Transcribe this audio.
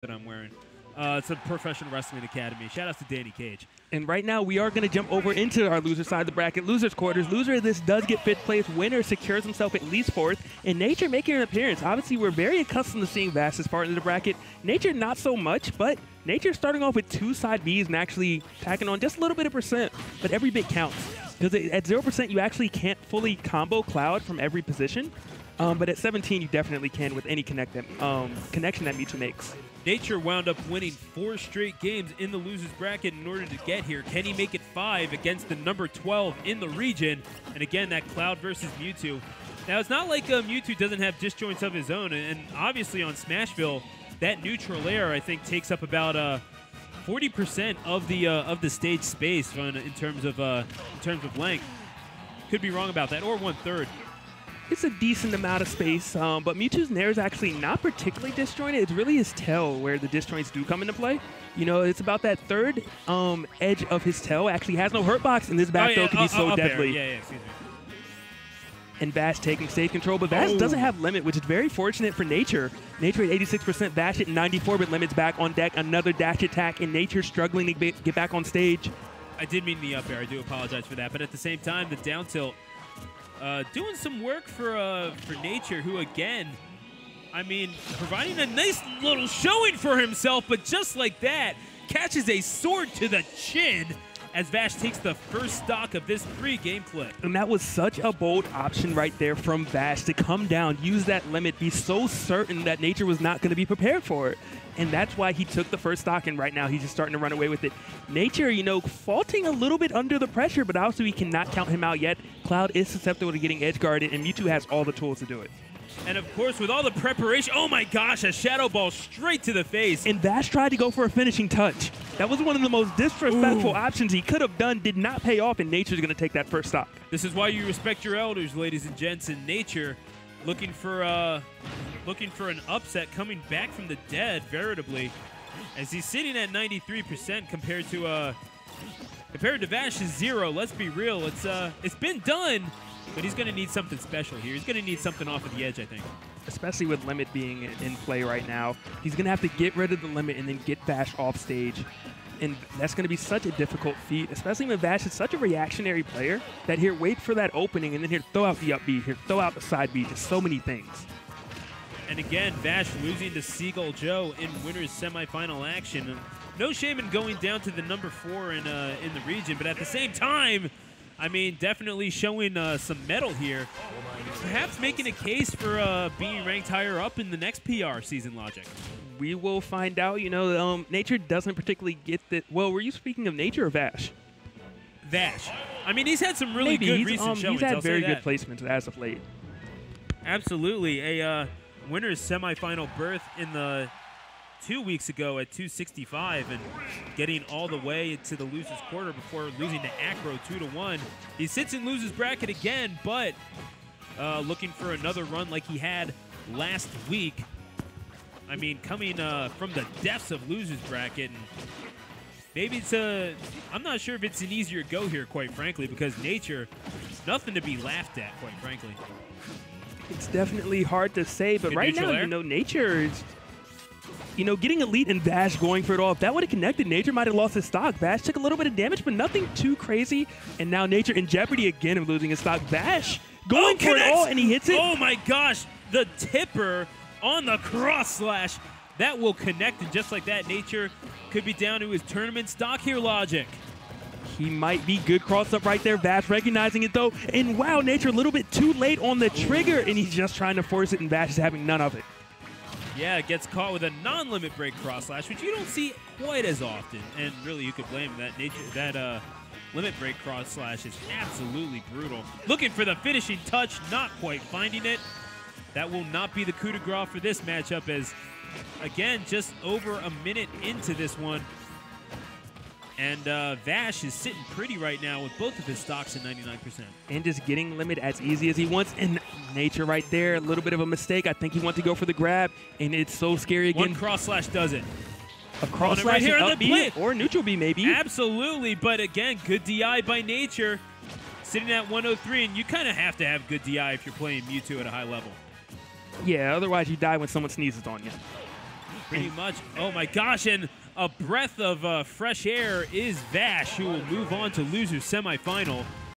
that I'm wearing. It's a professional wrestling academy. Shout out to Danny Cage. And right now, we are going to jump over into our loser side of the bracket, losers quarters. Loser of this does get 5th place. Winner secures himself at least 4th. And Nature making an appearance. Obviously, we're very accustomed to seeing Vash as part of the bracket. Nature, not so much, but Nature starting off with 2 side Bs and actually tacking on just a little bit of percent. But every bit counts. Because at 0%, you actually can't fully combo Cloud from every position. But at 17, you definitely can with any connection that Mewtwo makes. Nature wound up winning 4 straight games in the losers bracket in order to get here. Can he make it 5 against the number 12 in the region? And again, that Cloud versus Mewtwo. Now, it's not like Mewtwo doesn't have disjoints of his own. And obviously on Smashville, that neutral air, I think, takes up about 40% of the stage space in terms of length. Could be wrong about that, or 1/3. It's a decent amount of space, but Mewtwo's Nair is actually not particularly disjointed. It's really his tail where the disjoints do come into play. You know, it's about that 3rd edge of his tail. Actually has no hurt box, and this back throw can be so deadly. Excuse me. And Vash taking stage control, but Vash doesn't have limit, which is very fortunate for Nature. Nature at 86%, Vash at 94, but Limit's back on deck. Another dash attack, and Nature struggling to get back on stage. I did mean the up air. I do apologize for that. But at the same time, the down tilt, doing some work for Nature, who, again, I mean, providing a nice little showing for himself, but just like that, catches a sword to the chin as Vash takes the first stock of this pre-game clip. And that was such a bold option right there from Vash to come down, use that limit, be so certain that Nature was not going to be prepared for it. And that's why he took the first stock, and right now he's just starting to run away with it. Nature, you know, faulting a little bit under the pressure, but also we cannot count him out yet. Cloud is susceptible to getting edge guarded, and Mewtwo has all the tools to do it. And of course, with all the preparation, oh my gosh, a Shadow Ball straight to the face. And Vash tried to go for a finishing touch. That was one of the most disrespectful options he could have done, did not pay off, and Nature's going to take that first stock. This is why you respect your elders, ladies and gents. And Nature looking for an upset, coming back from the dead veritably, as he's sitting at 93% compared to Vash's 0. Let's be real, it's been done, but he's going to need something special here. He's going to need something off of the edge, I think. Especially with Limit being in play right now. He's going to have to get rid of the Limit and then get Vash off stage. And that's going to be such a difficult feat, especially when Vash is such a reactionary player that here, wait for that opening, and then here, throw out the up B, here, throw out the side B, just so many things. And again, Vash losing to Seagull Joe in winner's semifinal action. No shame in going down to the number 4 in the region, but at the same time, I mean, definitely showing some mettle here. Perhaps making a case for being ranked higher up in the next PR season, Logic. We will find out. You know, Nature doesn't particularly get that. Well, were you speaking of Nature or Vash? Vash. I mean, he's had some really good recent showings. He's had very good placements as of late. Absolutely. A winner's semifinal berth in the 2 weeks ago at 265 and getting all the way to the losers quarter before losing to Acro 2-1. He sits in losers bracket again, but looking for another run like he had last week. I mean, coming from the depths of losers bracket, and maybe it's I'm not sure if it's an easier go here, quite frankly, because Nature, nothing to be laughed at, quite frankly. It's definitely hard to say, but right now, you know, Nature is, you know, getting Elite and Vash going for it all. If that would have connected, Nature might have lost his stock. Vash took a little bit of damage, but nothing too crazy. And now Nature in jeopardy again of losing his stock. Vash going for it all, and he hits it. Oh my gosh, the tipper on the cross slash. That will connect, and just like that, Nature could be down to his tournament stock here, Logic. He might be good cross up right there. Vash recognizing it though. And wow, Nature a little bit too late on the trigger, and he's just trying to force it, and Vash is having none of it. Yeah, it gets caught with a non-limit break cross slash, which you don't see quite as often. And really, you could blame that limit break cross slash is absolutely brutal. Looking for the finishing touch, not quite finding it. That will not be the coup de grace for this matchup, as, again, just over a minute into this one. And Vash is sitting pretty right now with both of his stocks at 99%. And just getting Limit as easy as he wants. And Nature right there, a little bit of a mistake. I think he wanted to go for the grab, and it's so scary again. One cross slash does it. A cross slash here up B or neutral B maybe. Absolutely, but again, good DI by Nature. Sitting at 103, and you kind of have to have good DI if you're playing Mewtwo at a high level. Yeah, otherwise you die when someone sneezes on you. Pretty much. Oh my gosh, and a breath of fresh air is Vash, who will move on to loser's semifinal.